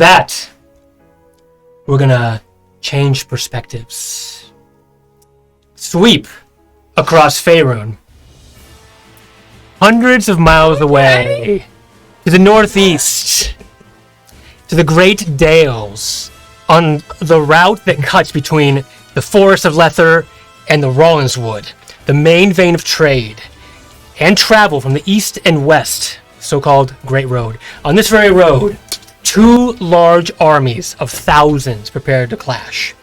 that, we're gonna change perspectives. Sweep across Faerun. Hundreds of miles away, to the northeast, to the Great Dales, on the route that cuts between the Forest of Lether and the Rawlinswood, the main vein of trade, and travel from the east and west, so-called Great Road. On this very road, two large armies of thousands prepare to clash.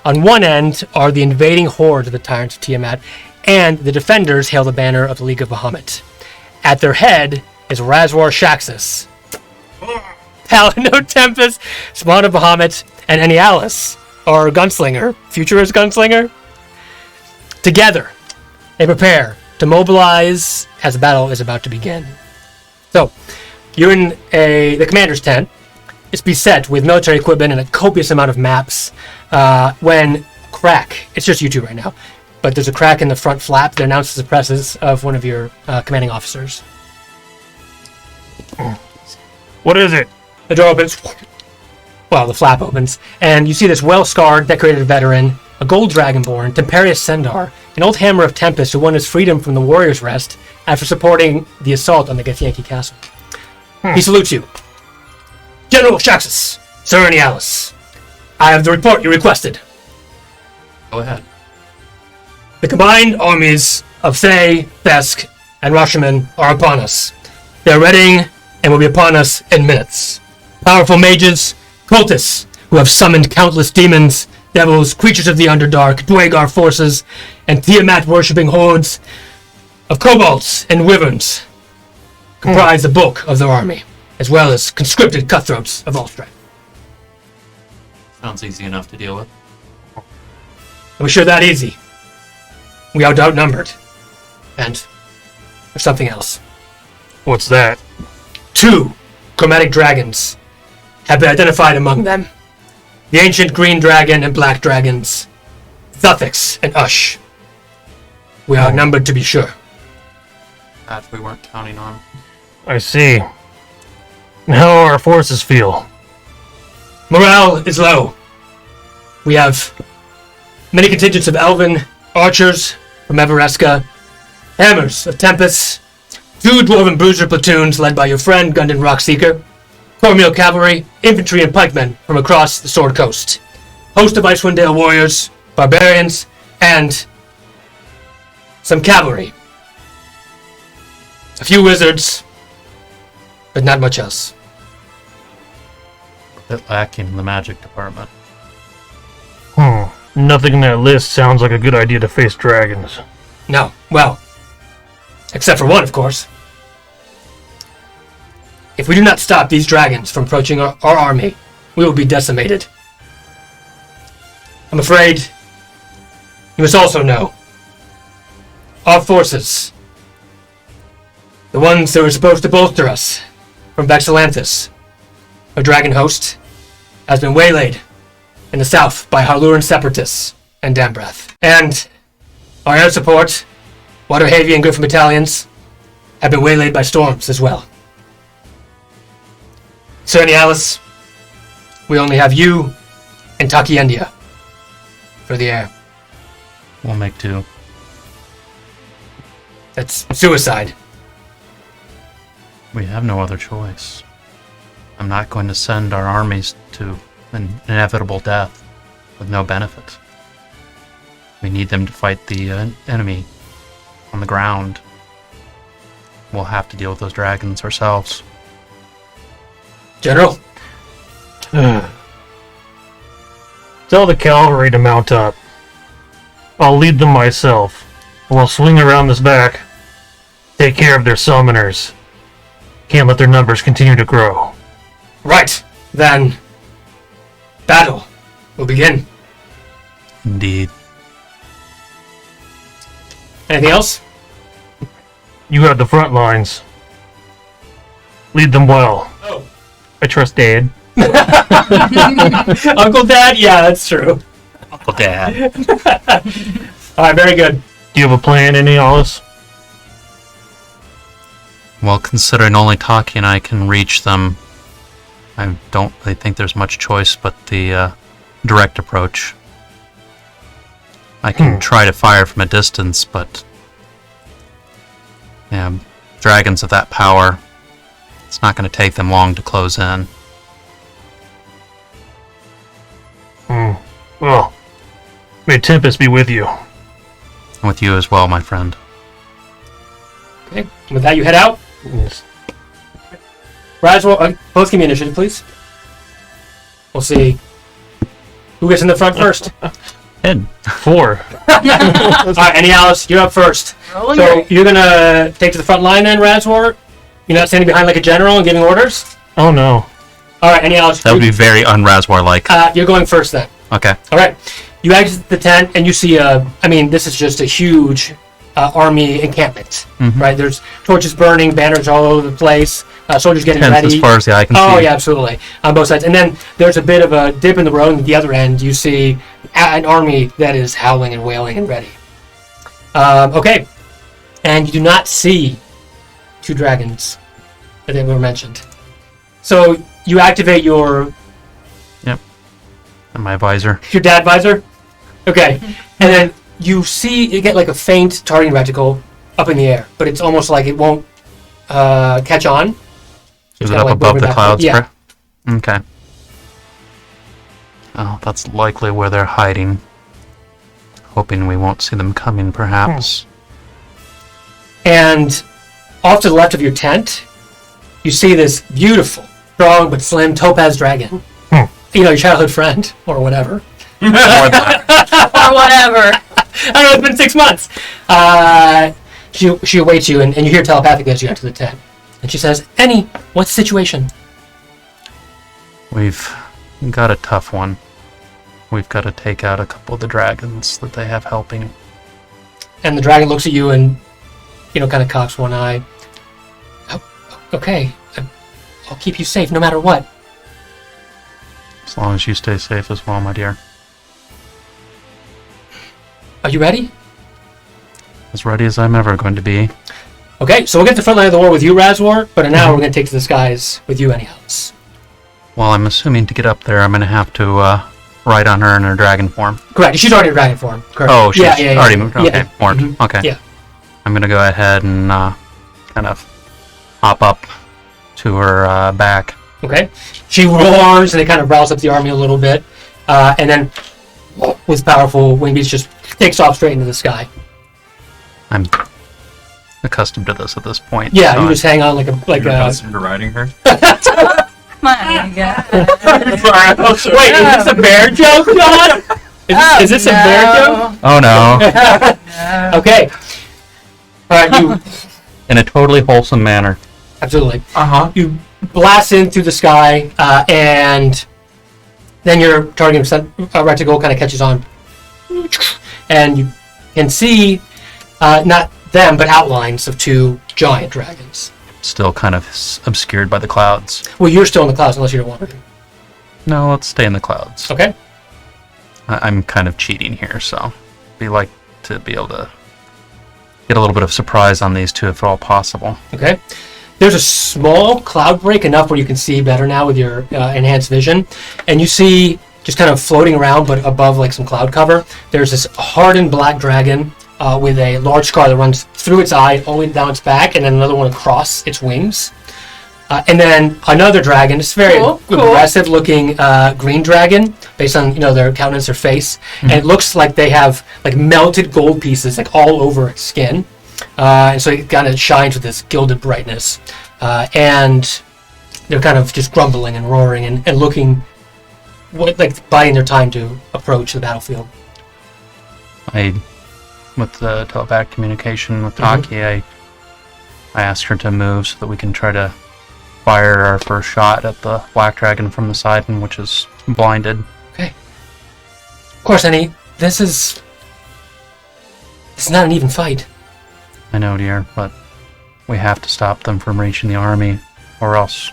On one end are the invading hordes of the Tyrants of Tiamat, and the defenders hail the banner of the League of Bahamut. At their head is Razwar Shaxus, Paladin Tempest, Spawn of Bahamut, and Enialis, our gunslinger, futurist gunslinger. Together, they prepare to mobilize as the battle is about to begin. So, you're in the commander's tent. It's beset with military equipment and a copious amount of maps. When crack, it's just you two right now, but there's a crack in the front flap that announces the presence of one of your commanding officers. What is it? The door opens. Well, the flap opens, and you see this well-scarred, decorated veteran, a gold dragonborn, Nefarious Sendar, an old hammer of Tempest who won his freedom from the Warrior's Rest after supporting the assault on the Githyanki castle. He salutes you. General Shaxus, Sir Enialis, I have the report you requested. Go ahead. The combined armies of Thay, Thesk, and Rashomon are upon us. They are readying and will be upon us in minutes. Powerful mages, cultists, who have summoned countless demons, devils, creatures of the Underdark, Dwagar forces, and Tiamat-worshipping hordes of kobolds and wyverns comprise the bulk of their army, as well as conscripted cutthroats of all strength. Sounds easy enough to deal with. Are we sure that easy? We are outnumbered. And there's something else. What's that? 2 chromatic dragons have been identified among them. The ancient green dragon and black dragons, Thuthix and Ush. We are outnumbered to be sure. That we weren't counting on. I see. And how do our forces feel? Morale is low. We have many contingents of elven archers from Everesca, hammers of Tempest, 2 dwarven bruiser platoons led by your friend Gundon Rockseeker, Cornmeal cavalry, infantry, and pikemen from across the Sword Coast, host of Icewind Dale warriors, barbarians, and some cavalry. A few wizards, but not much else. A bit lacking in the magic department. Nothing in that list sounds like a good idea to face dragons. No, well, except for one, of course. If we do not stop these dragons from approaching our army, we will be decimated. I'm afraid you must also know our forces, the ones that were supposed to bolster us from Vexalanthus, our dragon host, has been waylaid in the south by Harluran separatists and Dambrath. And our air support, Waterhavy and Griffin battalions, have been waylaid by storms as well. Sir Enialis, we only have you and Takiendia for the air. We'll make 2. That's suicide. We have no other choice. I'm not going to send our armies to an inevitable death with no benefit. We need them to fight the enemy on the ground. We'll have to deal with those dragons ourselves. General? Tell the cavalry to mount up. I'll lead them myself. We'll swing around this back. Take care of their summoners. Can't let their numbers continue to grow. Right. Then, battle will begin. Indeed. Anything else? You got the front lines. Lead them well. Oh. I trust Dad. Uncle Dad? Yeah, that's true. Uncle Dad. Alright, very good. Do you have a plan, Enialis? Well, considering only Taki and I can reach them, I don't really think there's much choice but the direct approach. I can try to fire from a distance, but yeah, dragons of that power, it's not going to take them long to close in. Well, may Tempest be with you. And with you as well, my friend. Okay. With that, you head out. Yes. Razwar, both give me initiative, please. We'll see who gets in the front first. Ed. 4. All right, any Alice, you're up first. So you're gonna take to the front line then, Razwar? You're not standing behind like a general and giving orders? Oh no. All right, any Alice? That would be very un-Razwar-like. You're going first then. Okay. All right. You exit the tent and you see this is just a huge army encampment, right? There's torches burning, banners all over the place, soldiers getting Tents ready. as far as the eye can see. Oh, yeah, absolutely. On both sides. And then there's a bit of a dip in the road, and at the other end, you see an army that is howling and wailing and ready. Okay. And you do not see 2 dragons that were mentioned. So you activate your And my visor. dad visor. Okay. And then you get like a faint targeting reticle up in the air, but it's almost like it won't catch on. Is It's it kinda up like above wavering the back. clouds? Yeah. Okay. Oh, that's likely where they're hiding. Hoping we won't see them coming, perhaps. And off to the left of your tent, you see this beautiful, strong but slim topaz dragon. You know, your childhood friend, or whatever. More than that. Or whatever. I don't know, it's been 6 months. She awaits you, and you hear telepathically as you enter the tent. And she says, Annie, what's the situation? We've got a tough one. We've got to take out a couple of the dragons that they have helping. And the dragon looks at you and, kind of cocks one eye. Oh, okay, I'll keep you safe no matter what. As long as you stay safe as well, my dear. Are you ready? As ready as I'm ever going to be. Okay, so we'll get to the front line of the war with you, Razwar, but now we're going to take to the skies with you anyhow. Well, I'm assuming to get up there, I'm going to have to ride on her in her dragon form. Correct, she's already in dragon form. Correct. Oh, she's yeah. already moved. Okay, Yeah. formed. Mhm. Okay. Yeah. I'm going to go ahead and kind of hop up to her back. Okay. She roars and it kind of riles up the army a little bit. And then, with powerful wing beats, just takes off straight into the sky. I'm accustomed to this at this point. Yeah, so you just hang on like You're a. accustomed to riding her? My God. Wait, is this a bear joke, John? Is this a bear joke? Oh no. Okay. All right, you In a totally wholesome manner. absolutely. Uh-huh. You blast in through the sky, and then your targeting reticle kind of catches on, and you can see not them but outlines of 2 giant dragons. Still kind of obscured by the clouds. Well, you're still in the clouds unless you don't want to. No, let's stay in the clouds. Okay. I'm kind of cheating here, so we like to be able to get a little bit of surprise on these 2 if at all possible. Okay. There's a small cloud break, enough where you can see better now with your enhanced vision, and you see just kind of floating around, but above like some cloud cover. There's this hardened black dragon with a large scar that runs through its eye, all the way down its back, and then another one across its wings. And then another dragon, this very Cool. aggressive-looking green dragon, based on their countenance, their face, and it looks like they have like melted gold pieces like all over its skin, and so it kind of shines with this gilded brightness. And they're kind of just grumbling and roaring and looking like biding their time to approach the battlefield. With the telepathic communication with Taki, I asked her to move so that we can try to fire our first shot at the black dragon from the side, which is blinded. Okay. Of course, Annie, it's not an even fight. I know, dear, but we have to stop them from reaching the army, or else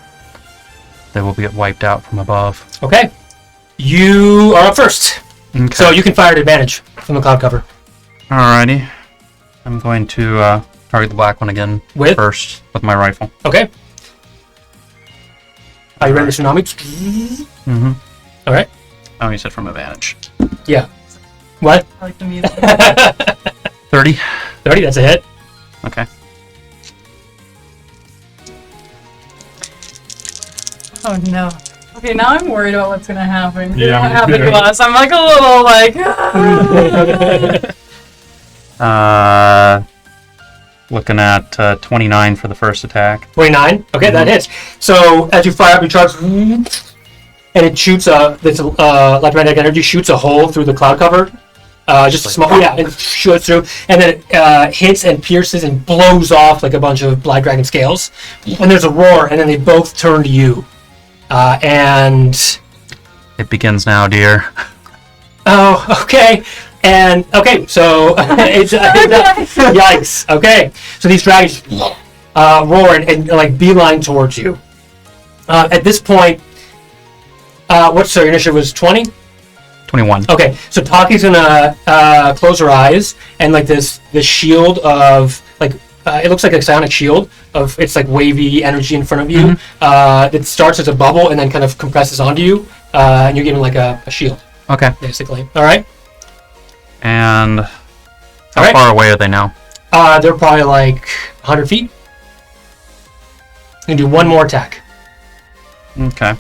they will get wiped out from above. Okay. You are up first. Okay. So you can fire at advantage from the cloud cover. Alrighty. I'm going to target the black one again With? first with my rifle. Okay. Are you ready to tsunami? Mm-hmm. All right. Oh, you said from advantage. Yeah. What? I like the music. 30. 30, that's a hit. Okay. Oh no. Okay, now I'm worried about what's gonna happen. Yeah, Yeah, me happen too. to us. I'm like a little like. Looking at 29 for the first attack. 29. Okay, that hits. So as you fire up your charge, and it shoots this electromagnetic energy shoots a hole through the cloud cover. Just a small, yeah, it shoots through, and then it hits and pierces and blows off like a bunch of black dragon scales. And there's a roar, and then they both turn to you. And It begins now, dear. oh, okay. And okay, so it's yikes. Okay, so these dragons roar and like beeline towards you. At this point, what's your initiative was 20? 21. Okay, so Taki's gonna close her eyes and like this shield of like it looks like a psionic shield of it's like wavy energy in front of you. It starts as a bubble and then kind of compresses onto you, and you're given like a shield Okay. basically. All right. And how Alright. far away are they now? They're probably like 100 feet. You can do one more attack. Okay.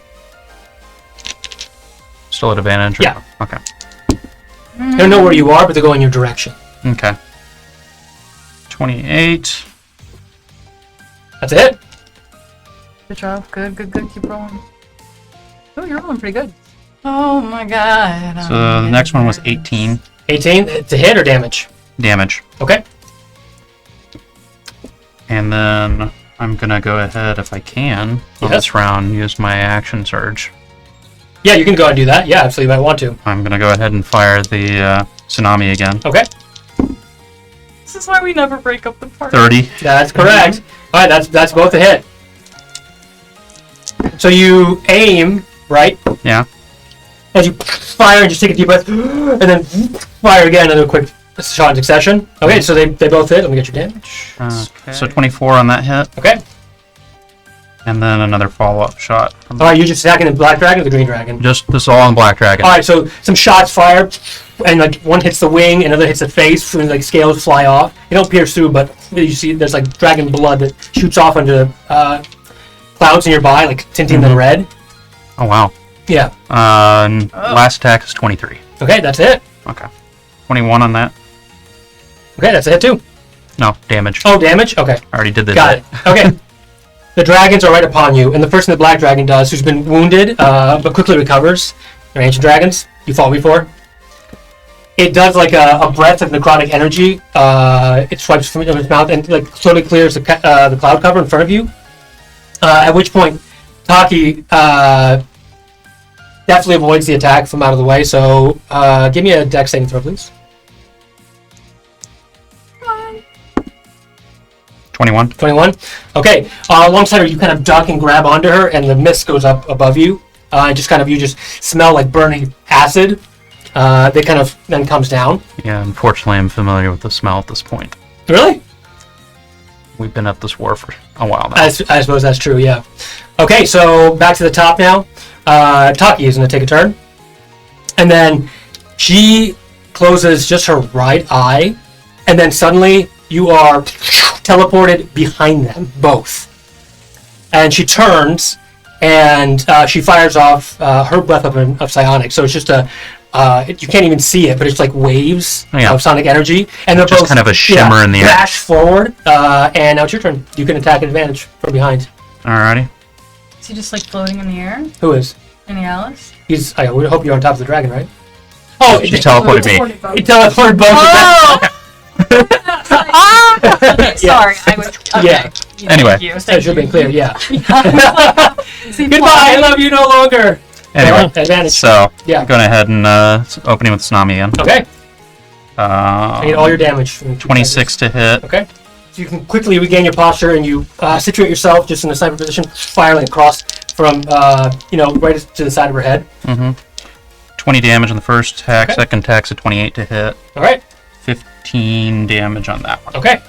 Still at advantage? or- Yeah. Okay. They don't know where you are, but they're going your direction. Okay. 28. That's it. Good job. Good. Keep rolling. Oh, you're rolling pretty good. Oh my god. So the next one was 18 18 to hit or damage. damage. Okay. And then I'm going to go ahead, if I can, on Yes. this round, use my action surge. Yeah, you can go and do that. Yeah, absolutely. You might want to. I'm going to go ahead and fire the tsunami again. Okay. This is why we never break up the party. 30. That's correct. All right, that's both a hit. So you aim, right? Yeah. As you fire and just take a deep breath, and then fire again, another quick shot in succession. Okay, so they both hit. Let me get your damage. Okay. So 24 on that hit, Okay. and then another follow-up shot. From All right, you're just attacking the black dragon or the green dragon? Just this all on Black Dragon. All right, so some shots fire, and like one hits the wing, another hits the face, and like scales fly off. You don't pierce through, but you see there's like dragon blood that shoots off onto clouds nearby, like tinting them red. Oh, wow. Yeah. And last attack is 23. Okay, that's it. Okay. 21 on that. Okay, that's a hit too. No, damage. Oh, damage. Okay, I already did the got hit. it. Okay. The dragons are right upon you, and the first thing the black dragon does, who's been wounded but quickly recovers. They're ancient dragons. You fought before. It does like a breath of necrotic energy. It swipes from its mouth and like slowly clears the cloud cover in front of you. At which point, Taki definitely avoids the attack from out of the way. So give me a dex saving throw, please. 21. 21. Okay. Alongside her, you kind of duck and grab onto her, and the mist goes up above you. Just kind of you just smell like burning acid. That kind of then comes down. Yeah, unfortunately, I'm familiar with the smell at this point. Really? We've been at this war for a while now. I suppose that's true. Yeah. Okay. So back to the top now. Taki is going to take a turn, and then she closes just her right eye, and then suddenly you are teleported behind them both. And she turns and she fires off her breath of psionic. So it's just you can't even see it, but it's like waves of sonic energy, and they're Just both kind of a shimmer in the air. flash forward. And now it's your turn. You can attack at advantage from behind. Alrighty. Is he just like floating in the air? Who is? Any Alice? He's. I would hope you're on top of the dragon, right? Oh, She teleported me. He teleported both. Oh! Sorry, I was. Okay. Yeah. Anyway. Thank you. That should have been clear. Yeah. See, Goodbye. I love you no longer. Anyway, Advantage. so Yeah. going ahead and opening with tsunami again. Okay. I need all your damage. From 26 to hit. Okay. So you can quickly regain your posture and you situate yourself just in a sniper position, firing across from right to the side of her head. 20 damage on the first attack. Okay. Second attack's a 28 to hit. All right. 15 damage on that one. Okay.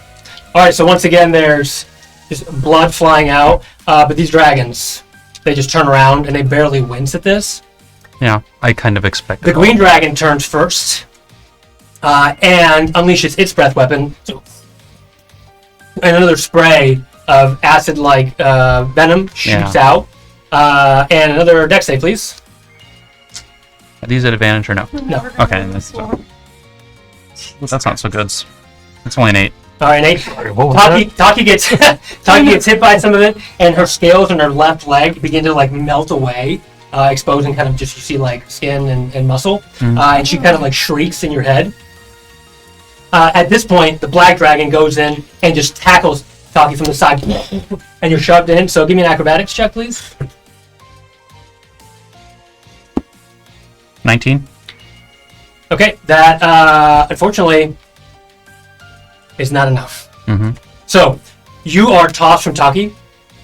All right. So once again, there's just blood flying out, but these dragons, they just turn around and they barely wince at this. Yeah, I kind of expected The green dragon turns first and unleashes its breath weapon. And another spray of acid-like venom shoots out. And another dex save, please. Are these at advantage or no? No. Okay, that's not so good. It's only an 8. All right, Nate. Sorry, what was Taki gets Taki gets hit by some of it, and her scales on her left leg begin to like melt away, exposing kind of just you see like skin and muscle, and she kind of like shrieks in your head. At this point, the black dragon goes in and just tackles Taki from the side, and you're shoved in. So give me an acrobatics check, please. 19. Okay, that unfortunately is not enough. Mm-hmm. So you are tossed from Taki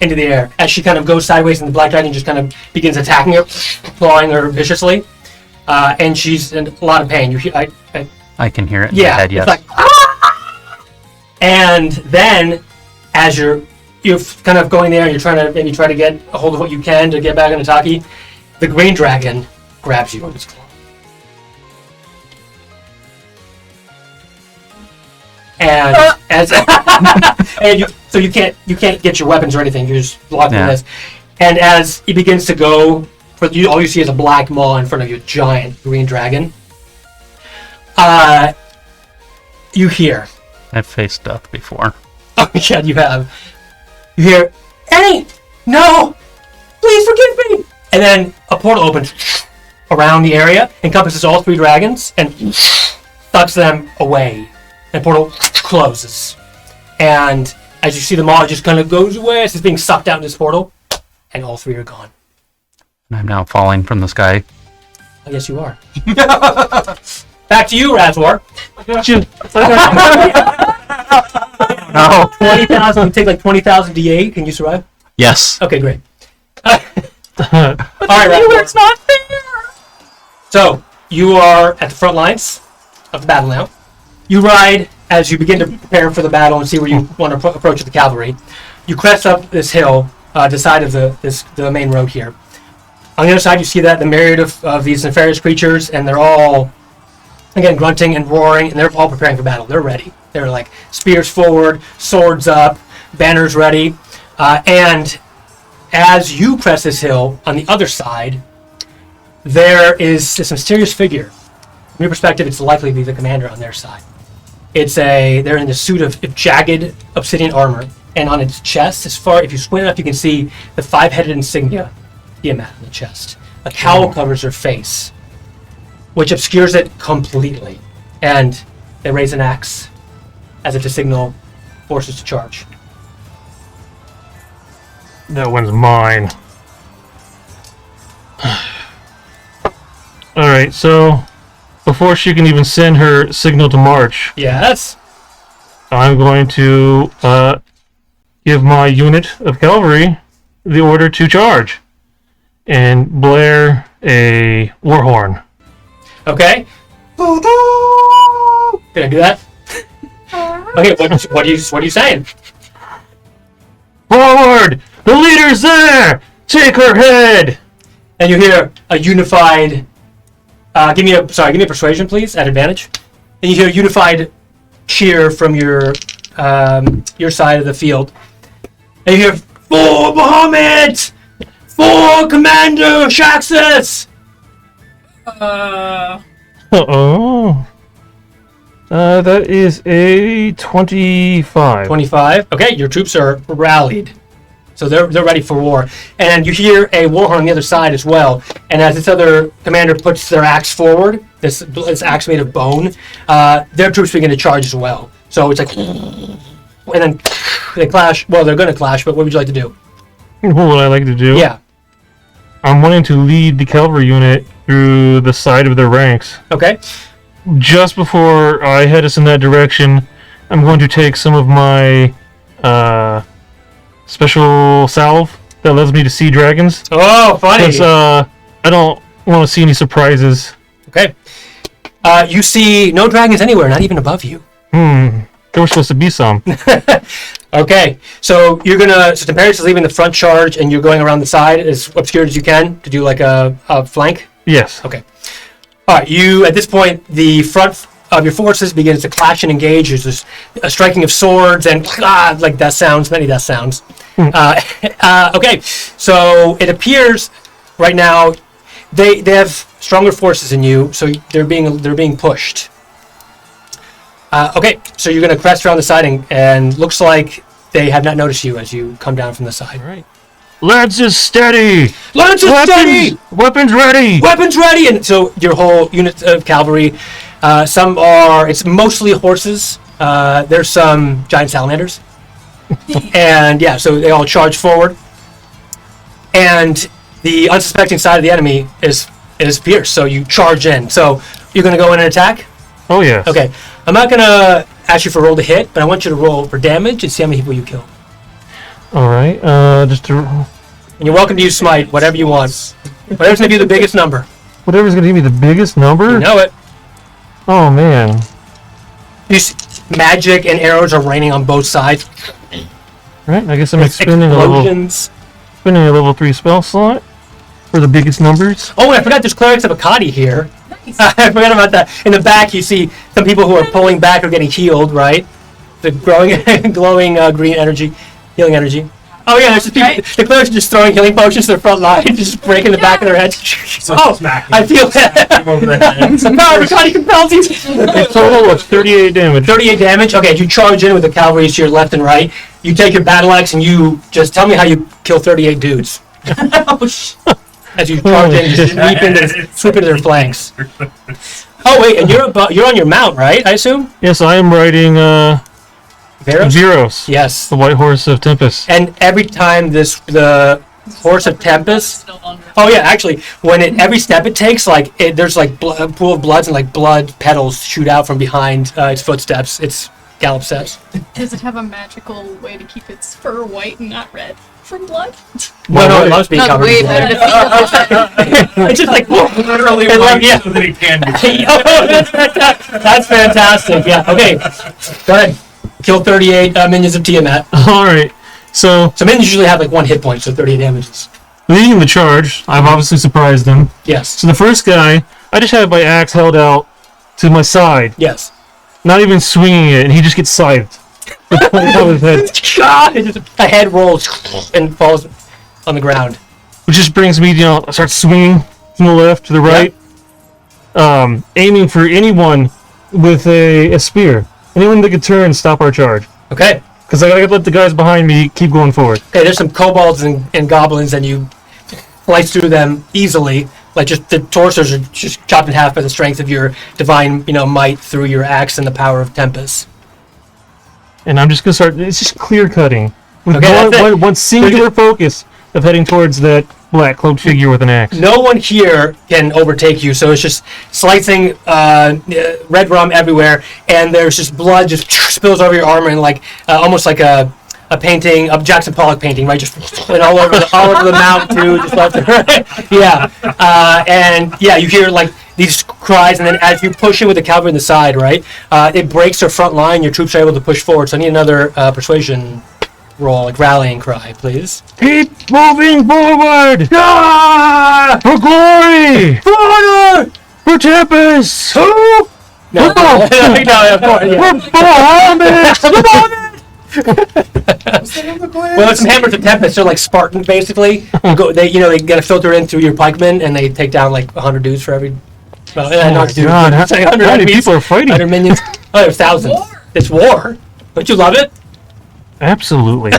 into the air as she kind of goes sideways, and the black dragon just kind of begins attacking her, clawing her viciously, and she's in a lot of pain. I can hear it in yeah, my head, yes. it's like, ah! And then as you're kind of going there, and you're trying to maybe try to get a hold of what you can to get back into Taki, the green dragon grabs you in its claw. And so you can't get your weapons or anything. You're just locked in this. And as it begins to go, all you see is a black maw in front of you, giant green dragon. You hear. I've faced death before. Oh yeah, you have. You hear, Annie, no, please forgive me. And then a portal opens around the area, encompasses all 3 dragons, and sucks them away. And portal closes. And as you see the maw, it just kind of goes away as it's being sucked out in this portal. And all 3 are gone. And I'm now falling from the sky. I guess you are. Back to you, Razwar. No. 20,000. You take like 20,000 D8. Can you survive? Yes. Okay, great. All right, Razwar. It's not fair. So you are at the front lines of the battle now. You ride as you begin to prepare for the battle and see where you want to approach the cavalry. You crest up this hill, the side of the main road here. On the other side, you see that the myriad of these nefarious creatures, and they're all, again, grunting and roaring, and they're all preparing for battle. They're ready. They're like spears forward, swords up, banners ready. And as you crest this hill, on the other side, there is this mysterious figure. From your perspective, it's likely to be the commander on their side. They're in the suit of jagged obsidian armor, and on its chest, if you squint up, you can see the 5-headed insignia, Tiamat, on the chest. A cowl covers her face, which obscures it completely. And they raise an axe, as if to signal forces to charge. That one's mine. Alright, so before she can even send her signal to march, Yes. I'm going to give my unit of cavalry the order to charge and blare a war horn. Okay. Can I do that? Okay. What are you saying? Forward! The leader's there! Take her head! And you hear a unified. Give me a persuasion, please, at advantage. And you hear a unified cheer from your side of the field. And you hear, "For Bahamut! For Commander Shaxus!" Uh-oh. That is a 25. 25. Okay, your troops are rallied. So they're ready for war. And you hear a war horn on the other side as well. And as this other commander puts their axe forward, this axe made of bone, their troops begin to charge as well. So it's like, and then they clash. Well, they're going to clash, but what would you like to do? What would I like to do? Yeah. I'm wanting to lead the cavalry unit through the side of their ranks. Okay. Just before I head us in that direction, I'm going to take some of my special salve that allows me to see dragons. Oh, funny. Because I don't want to see any surprises. Okay. You see no dragons anywhere, not even above you. There was supposed to be some. Okay, so you're gonna. So Tiberius is leaving the front charge, and you're going around the side as obscured as you can to do like a flank. Yes. Okay. All right. You at this point, the front of your forces begins to clash and engage. There's this a striking of swords and like death sounds, many death sounds. Okay, so it appears right now they have stronger forces than you, so they're being pushed. Okay, so you're gonna crest around the side and looks like they have not noticed you as you come down from the side. All right. Lances steady! Lances steady! Weapons ready! Weapons ready! And so your whole unit of cavalry, it's mostly horses. There's some giant salamanders. And yeah, so they all charge forward. And the unsuspecting side of the enemy is fierce, so you charge in. So you're going to go in and attack? Oh, yes. Okay. I'm not going to ask you for roll to hit, but I want you to roll for damage and see how many people you kill. All right. And you're welcome to use smite, whatever you want. Whatever's going to be the biggest number. Whatever's going to give me the biggest number? You know it. Oh, man. Magic and arrows are raining on both sides. Right, I guess I'm spending a level 3 spell slot for the biggest numbers. Oh, and I forgot there's clerics of Akkadi here. Nice. I forgot about that. In the back, you see some people who are pulling back or getting healed, right? The glowing green energy, healing energy. Oh yeah, there's just people. The clerics are just throwing healing potions to their front line, just breaking the back of their heads. I feel that. No, Akkadi compels you. A total of 38 damage. 38 damage. Okay, you charge in with the cavalry to your left and right. You take your battle axe and you just tell me how you kill 38 dudes. As you charge in, you just sweep into their flanks. Oh wait, and you're on your mount, right? I assume. Yes, I am riding Veros. Yes. The white horse of Tempest. And every time the horse of Tempest. Oh yeah, actually, every step it takes, there's a pool of bloods and like blood petals shoot out from behind its footsteps. Its gallop steps. Does it have a magical way to keep its fur white and not red from blood? No, it loves being covered in blood. It's just like literally yeah. so that he can be. That's fantastic. Yeah. Okay. Go ahead. Kill 38 minions of Tiamat. All right. So minions usually have like 1 hit point, so 38 damages. leading the charge, I've obviously surprised them. Yes. So the first guy, I just have my axe held out to my side. Yes. Not even swinging it, and he just gets scythed. His head. A head rolls and falls on the ground. Which just brings me, I start swinging from the left to the right, aiming for anyone with a spear. Anyone that could turn and stop our charge. Okay. Because I gotta let the guys behind me keep going forward. Okay, there's some kobolds and goblins, and you slice through them easily. Like, just the torsos are just chopped in half by the strength of your divine, might through your axe and the power of Tempest. And I'm just gonna start. It's just clear cutting with Okay, one singular focus of heading towards that black cloaked figure with an axe. No one here can overtake you, so it's just slicing red rum everywhere, and there's just blood just spills over your armor, and almost like a painting, a Jackson Pollock painting, right? Just and all over the mount too, just left and right. Yeah, and yeah, you hear these cries, and then as you push in with the cavalry on the side, right, it breaks their front line. Your troops are able to push forward. So I need another persuasion roll, rallying cry, please. Keep moving forward! Ah! For glory! For honor! For Tempest! No, of course, yeah. Well, it's some hammers of Tempest. They're like Spartans, basically. They get a filter in through your pikemen, and they take down 100 dudes for every. Well, not dudes. God, how 100 many enemies, people are fighting? 100 minions. Oh, there's thousands. War. It's war. Don't you love it? Absolutely.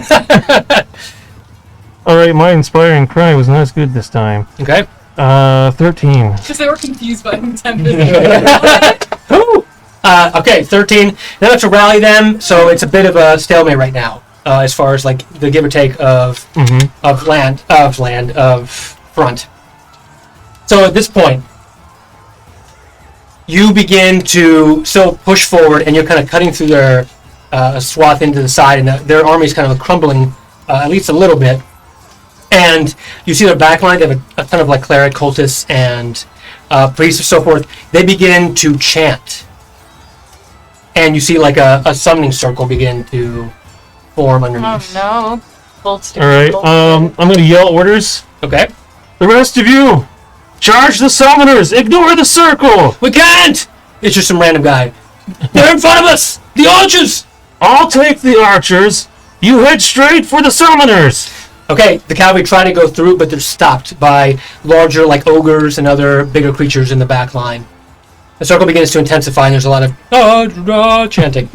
Alright, my inspiring cry was not as good this time. Okay. 13. Because they were confused by who Tempest. Okay, 13. Now let's rally them. So it's a bit of a stalemate right now, as far as the give or take of front. So at this point, you begin to still push forward, and you're kind of cutting through their swath into the side, and their army is kind of crumbling at least a little bit. And you see their backline. They have a ton of cleric, cultists, and priests and so forth. They begin to chant. and you see like a summoning circle begin to form underneath. Oh no. Bolt stick. Alright, I'm gonna yell orders. Okay. The rest of you, charge the summoners! Ignore the circle! We can't! It's just some random guy. They're in front of us! The archers! I'll take the archers. You head straight for the summoners. Okay, the cavalry try to go through, but they're stopped by larger, like ogres and other bigger creatures in the back line. The circle begins to intensify, and there's a lot of chanting.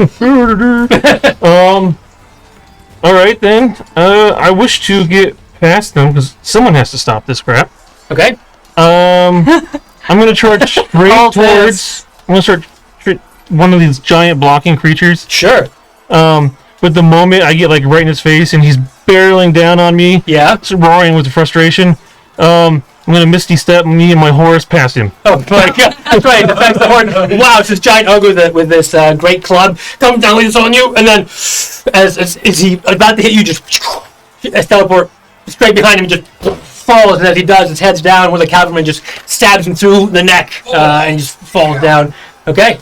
Alright then. I wish to get past them, because someone has to stop this crap. Okay? I'm gonna charge straight towards... I'm gonna start one of these giant blocking creatures. Sure. But the moment I get like right in his face and he's barreling down on me, Yeah. roaring with the frustration, I'm gonna misty step me and my horse past him. Oh my god, that's right, the fact the horn. Wow, it's this giant ogre with this great club comes down, leads on you, and then as he about to hit you, just teleport straight behind him, just falls, and as he does, his head's down, where the cavalryman just stabs him through the neck, and he just falls down. Okay.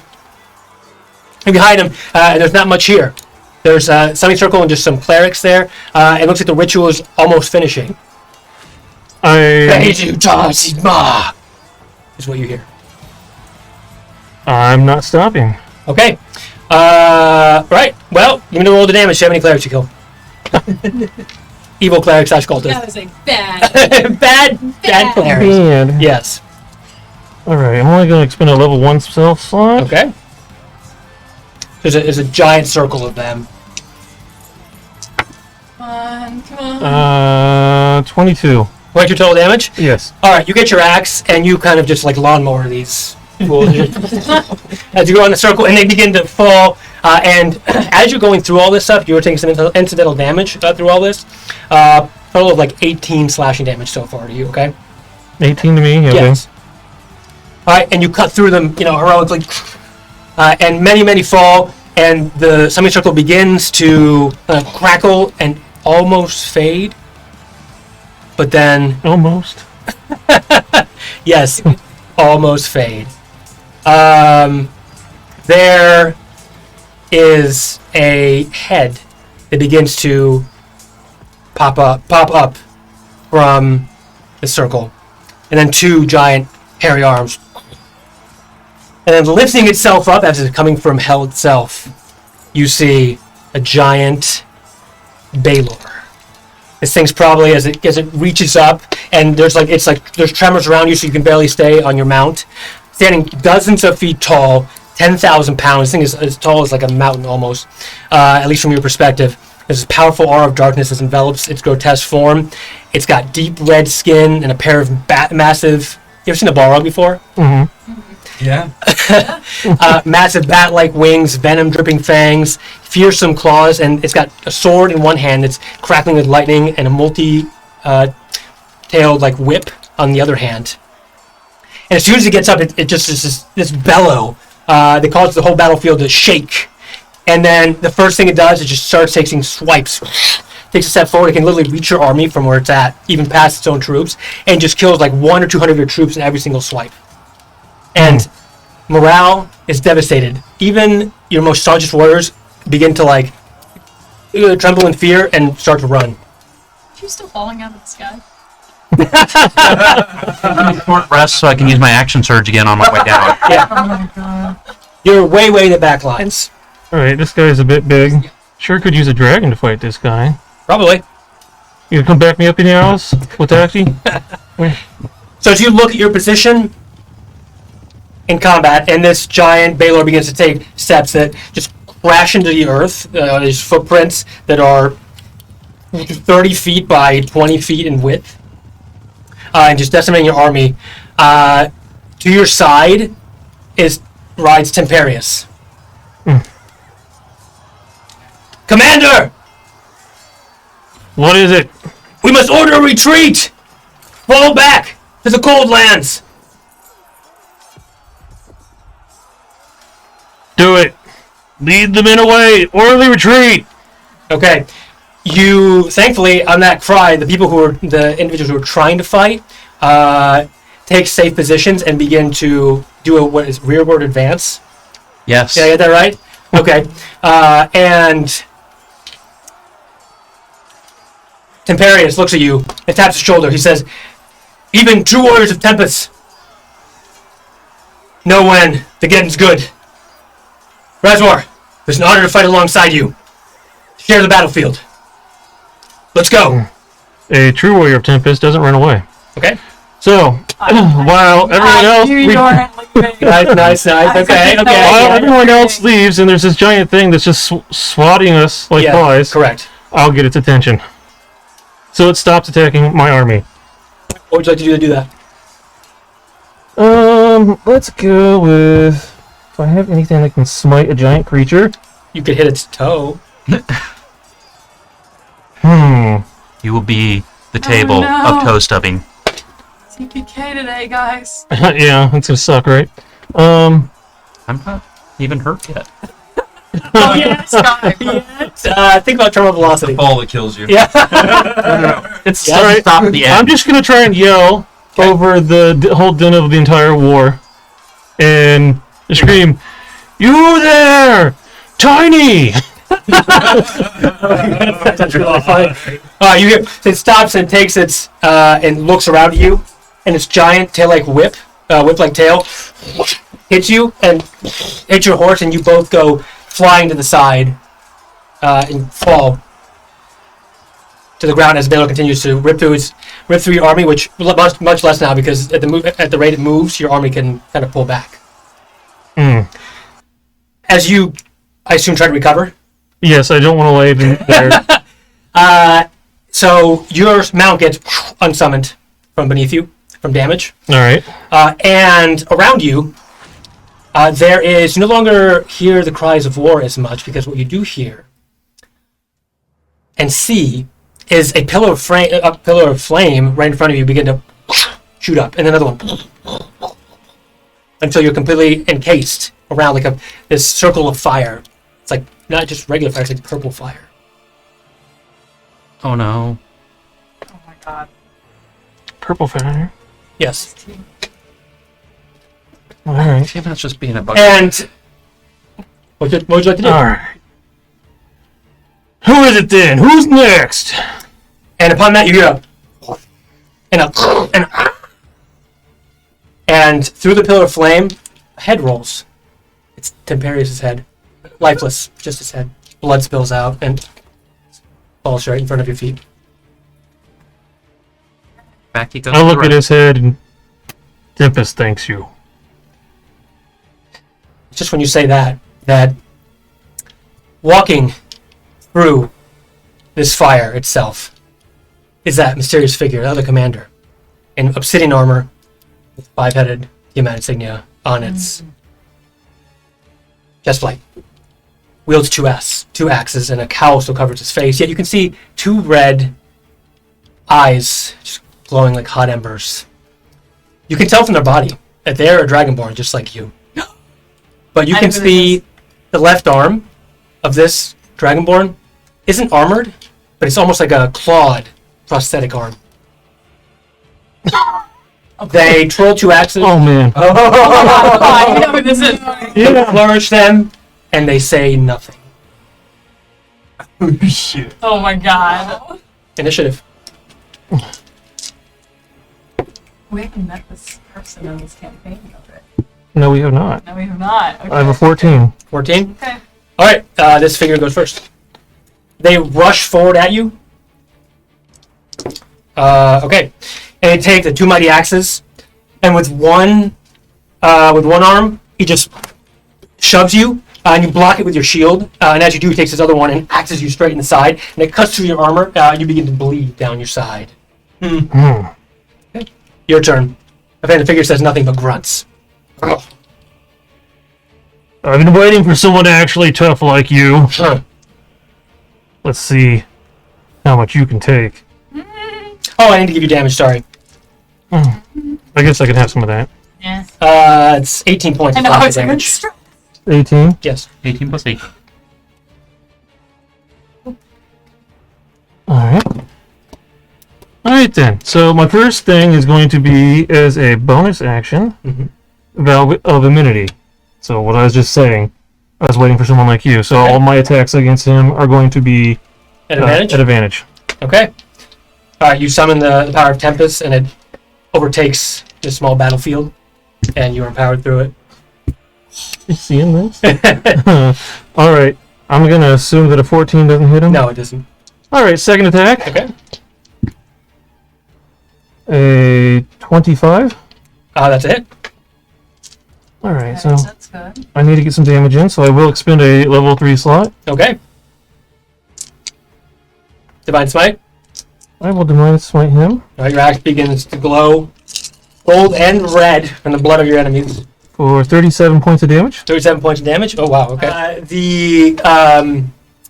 And behind him, there's not much here. There's a semicircle and just some clerics there. It looks like the ritual is almost finishing. Is what you hear. I'm not stopping. Okay. Right. Well, give me the roll the damage. Do you have any clerics you kill? Evil cleric / cultist. That was a bad. bad clerics. And Yes. alright, I'm only gonna expend a level 1 spell slot. Okay. There's a giant circle of them. Come on. 22. What's your total damage? Yes. All right, you get your axe and you kind of just like lawnmower these fools as you go in the circle, and they begin to fall. And as you're going through all this stuff, you are taking some incidental damage through all this. Total of like 18 slashing damage so far to you. Okay. 18 to me. Okay. Yes. All right, and you cut through them, heroically, and many fall, and the semicircle begins to crackle and almost fade. But then, Almost. yes, almost fade. There is a head that begins to pop up from the circle, and then two giant hairy arms, and then lifting itself up as it's coming from hell itself. You see a giant Baelor. This thing's probably as it reaches up, and there's tremors around you, so you can barely stay on your mount. Standing dozens of feet tall, 10,000 pounds. This thing is as tall as like a mountain almost, at least from your perspective. There's this powerful aura of darkness that envelops its grotesque form. It's got deep red skin and a pair of massive. You ever seen a Balrog before? Mm-hmm. Yeah. Massive bat-like wings, venom-dripping fangs, fearsome claws, and it's got a sword in one hand that's crackling with lightning, and a multi-tailed like whip on the other hand. And as soon as it gets up, it just is this bellow that causes the whole battlefield to shake. And then the first thing it does is just starts taking swipes. Takes a step forward, it can literally reach your army from where it's at, even past its own troops, and just kills like 100 or 200 of your troops in every single swipe. And morale is devastated. Even your most staunchest warriors begin to like tremble in fear and start to run. Are you still falling out of the sky? Short rest so I can use my action surge again on my way down. Yeah. Oh my god. You're way in the back lines. Alright, this guy's a bit big. Sure could use a dragon to fight this guy. Probably. You gonna come back me up in the house with Taxi? So as you look at your position in combat, and this giant Baelor begins to take steps that just crash into the earth, these footprints that are 30 feet by 20 feet in width, and just decimating your army. To your side rides Nefarious. Commander! What is it? We must order a retreat! Fall back to the cold lands! Do it! Lead the men away! Orderly retreat! Okay. You, thankfully, on that cry, the individuals who are trying to fight, take safe positions and begin to do what is rearward advance. Yes. Did I get that right? Okay. And Nefarious looks at you and taps his shoulder. He says, "Even true warriors of Tempest know when the getting's good. Razor, it's an honor to fight alongside you. Share the battlefield. Let's go." A true warrior of Tempest doesn't run away. Okay. So, while everyone else Nice. Okay. while everyone else leaves and there's this giant thing that's just swatting us like flies, correct. I'll get its attention. So it stops attacking my army. What would you like to do that? Let's go with... If I have anything that can smite a giant creature... You could hit its toe. You will be the table of toe stubbing. TPK today, guys. Yeah, that's gonna suck, right? I'm not even hurt yet. Oh, yes, guys. Think about terminal velocity. Ball that kills you. Yeah. It's Yeah. alright. Stop at the end. I'm just gonna try and yell over the whole din of the entire war and scream, "You there! Tiny!" That's really funny. You hear it stops and takes its and looks around at you, and its giant tail-like whip-like tail hits you and hits your horse, and you both go flying to the side and fall to the ground as Baylor continues to rip through your army, which much less now because at the rate it moves, your army can kind of pull back. As you, I assume, try to recover. Yes, I don't want to lay there. So your mount gets unsummoned from beneath you from damage. All right. And around you, there is you no longer hear the cries of war as much because what you do hear and see is a pillar of flame right in front of you begin to shoot up, and another one until you're completely encased around like this circle of fire. It's like not just regular fire; it's like purple fire. Oh no. Oh my god. Purple fire. Yes. All right. Maybe that's just being a bug. And what would you like to do? All right. Who is it then? Who's next? And upon that, you hear and through the pillar of flame, a head rolls. It's Temperius' head, lifeless, just his head. Blood spills out and falls right in front of your feet. Back he goes. I to the look at right. his head and Tempest thanks you. Just when you say that walking through this fire itself is that mysterious figure, the other commander, in obsidian armor with five-headed Tiamat insignia on its chest plate. Wields two axes, and a cowl still covers his face. Yet you can see two red eyes just glowing like hot embers. You can tell from their body that they're a dragonborn just like you. But you can see the left arm of this dragonborn isn't armored, but it's almost like a clawed prosthetic arm. They troll two axes. Oh man. Oh, you know who this is. They flourish them, and they say nothing. Shit. Oh my god. Initiative. We haven't met this person in this campaign yet, right? No, we have not. No, we have not. Okay. I have a 14. 14? Okay. Alright, this figure goes first. They rush forward at you. Okay. And they take the two mighty axes, and with one arm, he just shoves you, and you block it with your shield. And as you do, he takes his other one and axes you straight in the side, and it cuts through your armor, and you begin to bleed down your side. Okay. Your turn. The figure says nothing but grunts. I've been waiting for someone actually tough like you. Let's see how much you can take. Oh, I need to give you damage, sorry. I guess I can have some of that. Yes. It's 18 points I of know, classic it's a good damage. strat. 18. Yes. 18 plus 8. Alright. Alright then. So my first thing is going to be as a bonus action, Vale of Immunity. So what I was just saying. I was waiting for someone like you. So Okay. all my attacks against him are going to be At advantage? At advantage. Okay. Alright, you summon the power of Tempest, and it overtakes this small battlefield, and you are empowered through it. You seeing this? All right. I'm going to assume that a 14 doesn't hit him. No, it doesn't. All right, second attack. Okay. A 25. That's it. All right, Okay, so that's good. I need to get some damage in, so I will expend a level 3 slot. Okay. Divine Smite. I will Demise Smite him Your axe begins to glow gold and red from the blood of your enemies. for 37 points of damage. 37 points of damage. Oh, wow. Okay. The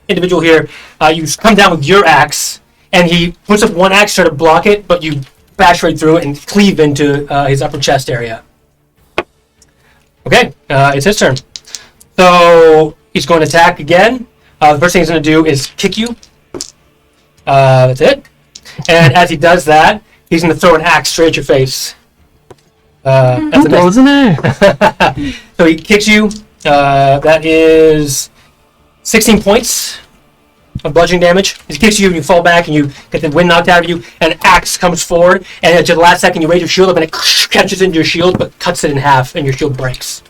individual here, you come down with your axe, and he puts up one axe to try to block it, but you bash right through it and cleave into his upper chest area. Okay, it's his turn. So he's going to attack again. The first thing he's going to do is kick you. That's it. And as he does that, he's going to throw an axe straight at your face. That's a miss. Wasn't it? So he kicks you. That is 16 points of bludgeoning damage. He kicks you, and you fall back, and you get the wind knocked out of you. And an axe comes forward, and at the last second, you raise your shield up, and it catches into your shield, but cuts it in half, and your shield breaks.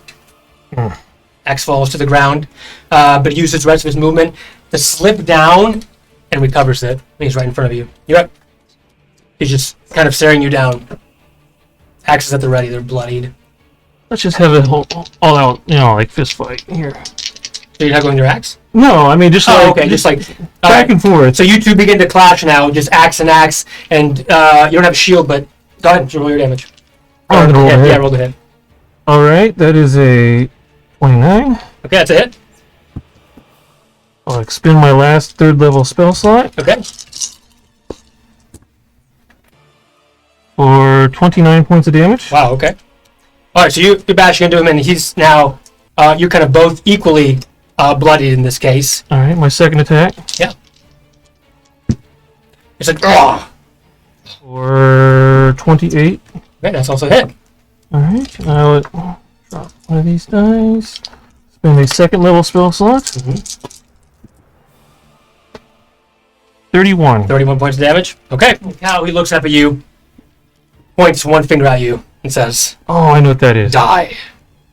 Axe falls to the ground, but he uses the rest of his movement to slip down, and recovers it. And he's right in front of you. You're up. He's just kind of staring you down. Axes at the ready. They're bloodied. Let's just have a whole all-out, like fist fight here. So you're not going to your axe? No, I mean just Just back and forth. So you two begin to clash now, just axe and axe, and you don't have a shield, but go ahead, roll your damage. I'm gonna roll the hit. Yeah, roll the hit. All right, that is a 29. Okay, that's a hit. I'll expend my last third level spell slot Okay. for 29 points of damage. Wow, okay. Alright, so you're bashing into him, and he's now, you're kind of both equally bloodied in this case. All right, my second attack Yeah. It's like, oh! for 28. Okay, that's also a hit. All right, I'll drop one of these dice. Spend a second level spell slot. 31. 31 points of damage. Okay. Now he looks up at you, points one finger at you, and says, Oh, I know what that is. die.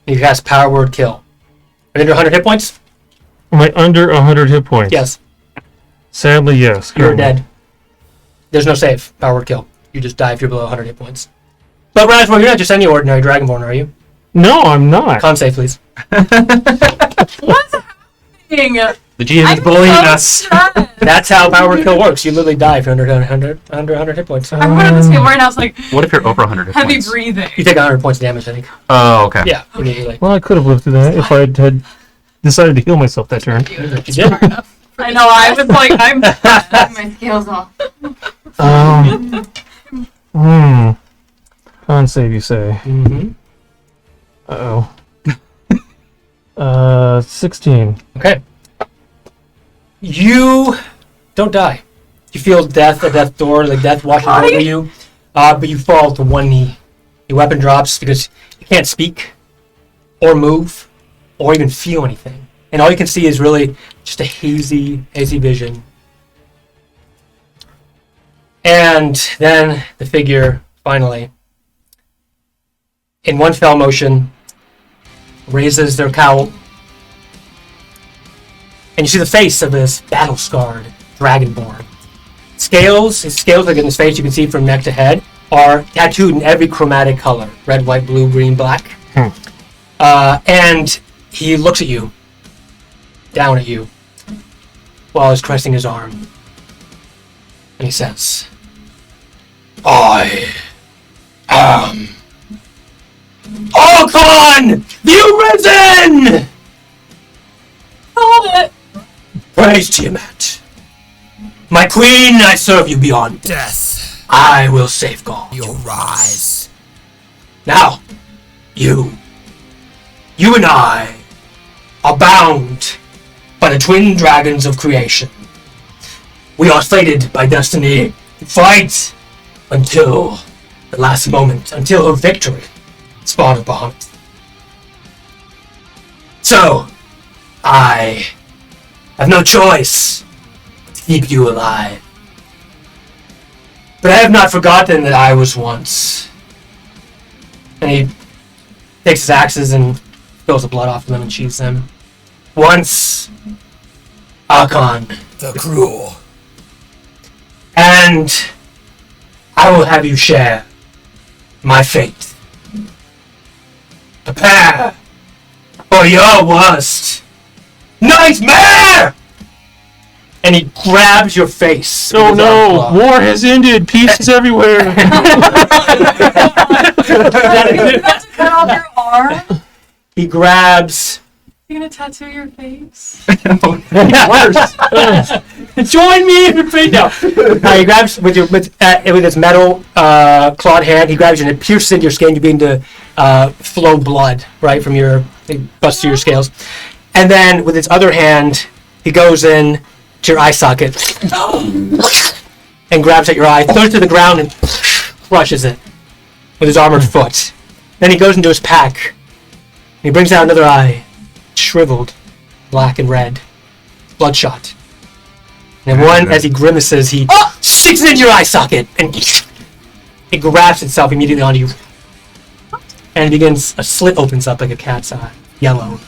And you cast Power Word Kill. Are you under 100 hit points? Am I under 100 hit points? Yes. Sadly, yes. You're currently. dead. There's no save. Power Word Kill. You just die if you're below 100 hit points. But Rasmus, you're not just any ordinary Dragonborn, are you? No, I'm not. Con save, please. What's happening? The GM is I'm bullying so us. stressed. That's how Power Word Kill works. You literally die if you're under 100 hit points. I'm going to this game right now. It's like What if you're over 100 hit heavy points? breathing. You take 100 points of damage, I think. Oh, okay. Yeah, immediately. Well, I could have lived through that if I had decided to heal myself that turn. You did. I know. I was like, I'm my scales off. Con save, you say? Mm-hmm. Uh-oh. 16. Okay. You don't die. You feel death at death's door, like death watching over you, but you fall to one knee. Your weapon drops because you can't speak, or move, or even feel anything. And all you can see is really just a hazy vision. And then the figure, finally, in one fell motion, raises their cowl. And you see the face of this battle-scarred Dragonborn. His scales like in his face, you can see from neck to head, are tattooed in every chromatic color. Red, white, blue, green, black. And he looks at you, down at you, while he's caressing his arm. And he says, I am Arkhan, the Arisen! Hold it. Praise Tiamat. My queen, I serve you beyond death. I will safeguard your rise. Now, you and I are bound by the twin dragons of creation. We are fated by destiny to fight until the last moment, until her victory, spawn of Bahamut. So, I have no choice to keep you alive. But I have not forgotten that I was once. And he takes his axes and spills the blood off of them and sheathes them. Once, Arkhan the Cruel. And I will have you share my fate. Prepare for your worst nightmare! And he grabs your face. Oh with his arm no! claw. War has ended! Pieces everywhere! You have to cut off your arm? He grabs. You're gonna tattoo your face? Join me in the fate now. He grabs with his metal clawed hand. He grabs you and it pierces into your skin. You begin to flow blood right from your. It busts through your scales, and then with his other hand, he goes in to your eye socket and grabs at your eye, throws it to the ground, and crushes it with his armored foot. Then he goes into his pack. And he brings out another eye, shriveled, black and red, bloodshot. And one, as he grimaces, he sticks it into your eye socket, and it grabs itself immediately onto you. And it begins, a slit opens up like a cat's eye, yellow.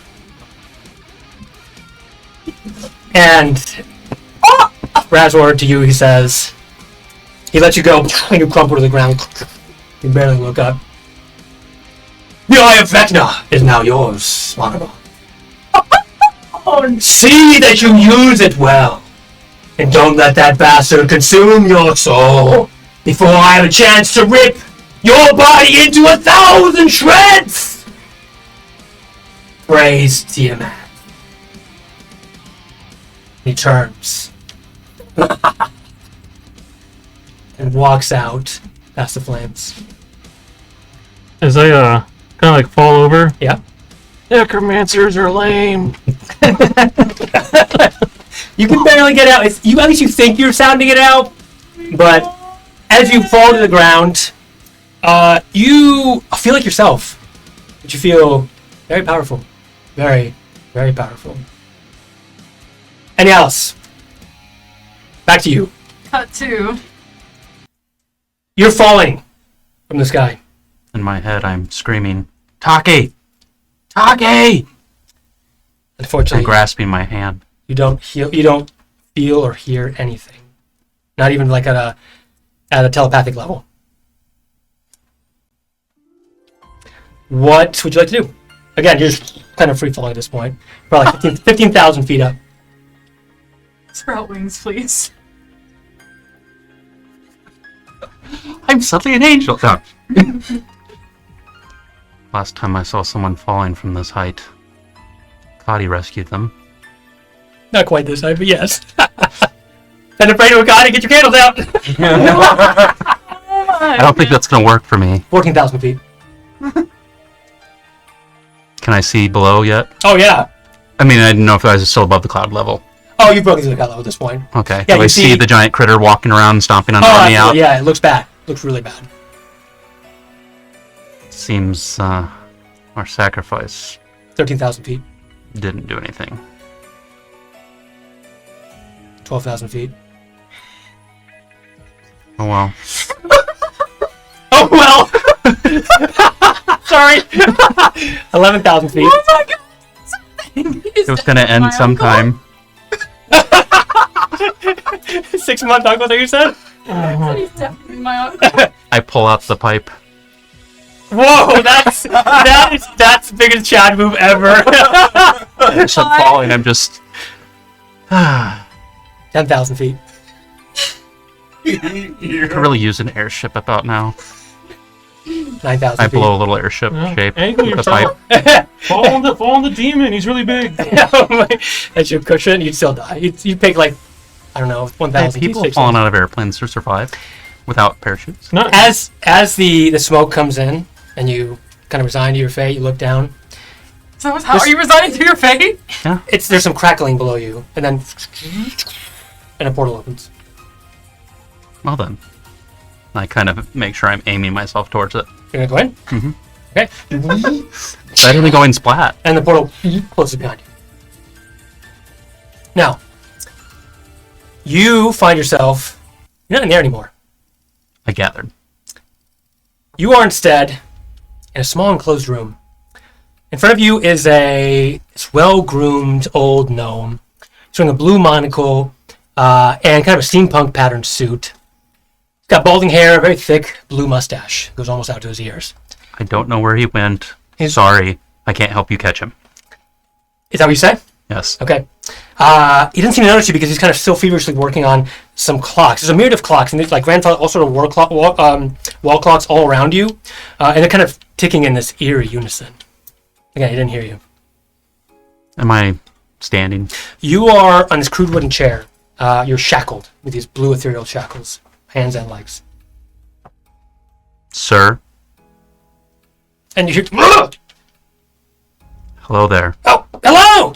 And Razor, to you, he says, he lets you go, and you crumple to the ground. You barely look up. The Eye of Vecna is now yours, Swanabon. See that you use it well. And don't let that bastard consume your soul before I have a chance to rip your body into 1,000 shreds! Praise Tiamat. He turns. And walks out past the flames. As I kind of like fall over. Yeah. Necromancers are lame. You can barely get out. At least you think you're sounding it out. But as you fall to the ground, you feel like yourself. But you feel very powerful. Very, very powerful. Any else? Back to you. Cut two. You're falling from the sky. In my head, I'm screaming, Taki! Taki! And Unfortunately, grasping my hand. you don't feel or hear anything. Not even like at a telepathic level. What would you like to do? Again, you're just kind of free falling at this point. Probably 15,000 feet up. Sprout wings, please. I'm suddenly an angel! No. Last time I saw someone falling from this height, Kadi rescued them. Not quite this high, but yes. And afraid of a god, get your candles out! I don't think that's going to work for me. 14,000 feet. Can I see below yet? Oh, yeah. I mean, I didn't know if I was still above the cloud level. Oh, you've broken through the cloud level at this point. Okay. Yeah, Do you I see the giant critter walking around, stomping an Oh, army out? absolutely. Yeah, it looks bad. Looks really bad. Seems our sacrifice 13,000 feet. didn't do anything. 12,000 feet. Oh well. Oh, well! Sorry. 11,000 feet. Oh my god! Something! It was going to end sometime. 6 month uncle that you said? He's definitely my uncle. I pull out the pipe. Whoa, that's the biggest Chad move ever. As I'm falling, I'm just... 10,000 feet. I could really use an airship about now. 9,000 I feet. blow a little airship Yeah. shape Angle with the yourself. pipe. Fall on the demon. He's really big. As you cushion, you'd still die. You'd pick like, I don't know, 1,000 Hey, people feet. have fallen out of airplanes to survive without parachutes. Not As the smoke comes in and you kind of resign to your fate, you look down. So how are you resigning to your fate? There's some crackling below you, and then a portal opens. Well then. I kind of make sure I'm aiming myself towards it. You're gonna go in. Mhm. Okay. Suddenly going splat. And the portal closes behind you. Now, you find yourself, you're not in there anymore. I gathered. You are instead in a small enclosed room. In front of you is this well-groomed old gnome. He's wearing a blue monocle and kind of a steampunk patterned suit. He's got balding hair, a very thick blue mustache. Goes almost out to his ears. I don't know where he went. Sorry, I can't help you catch him. Is that what you said? Yes. Okay. He doesn't seem to notice you because he's kind of still feverishly working on some clocks. There's a myriad of clocks, and there's like grandfather, all sort of wall clocks all around you, and they're kind of ticking in this eerie unison. Again, he didn't hear you. Am I standing? You are on this crude wooden chair. You're shackled with these blue ethereal shackles, hands and legs. Sir? And you hear, "Ugh! Hello there. Oh, hello!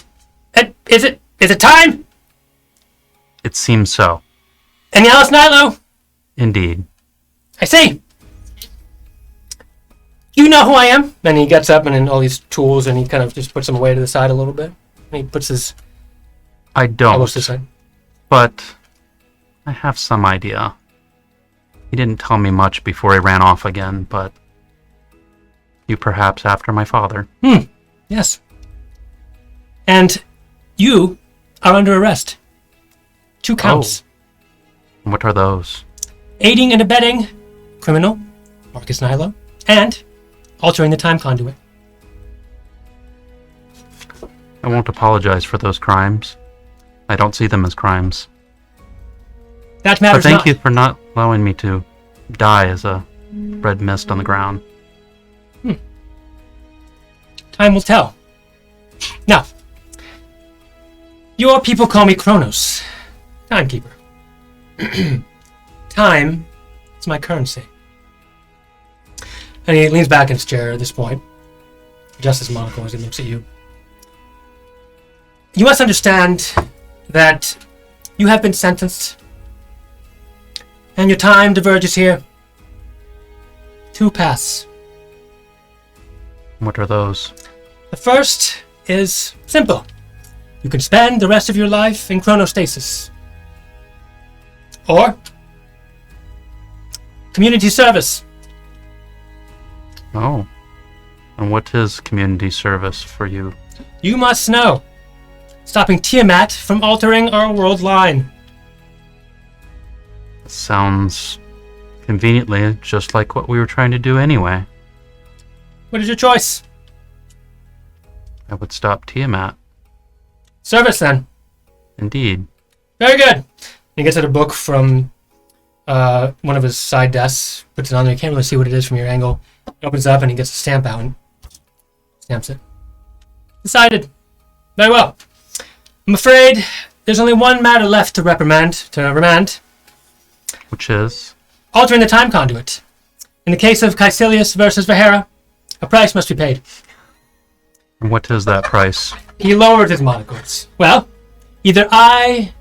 Is it time? It seems so. And Alice Nilo? Indeed. I see. You know who I am? And he gets up and then all these tools, and he kind of just puts them away to the side a little bit. And he puts his I don't. elbows to the side. But I have some idea. He didn't tell me much before he ran off again, but you perhaps after my father. Yes. And you are under arrest. 2 counts. What are those? Aiding and abetting criminal, Marcus Nilo, and altering the time conduit. I won't apologize for those crimes. I don't see them as crimes. That But matters thank not. you for not allowing me to die as a red mist on the ground. Time will tell. Now, your people call me Kronos, timekeeper. Time is my currency. And he leans back in his chair at this point, adjusts his monocle as he looks at you. You must understand that you have been sentenced, and your time diverges here. 2 paths. What are those? The first is simple. You can spend the rest of your life in chronostasis. Or community service. Oh. And what is community service for you? You must know. Stopping Tiamat from altering our world line. Sounds conveniently just like what we were trying to do anyway. What is your choice? I would stop Tiamat. Service, then. Indeed. Very good. He gets out a book from one of his side desks, puts it on there. You can't really see what it is from your angle. He opens it up and he gets a stamp out and stamps it. Decided. Very well. I'm afraid there's only one matter left to remand. Which is? Altering the time conduit. In the case of Caecilius versus Vahera, a price must be paid. And what is that price? He lowered his monocles. Well, either I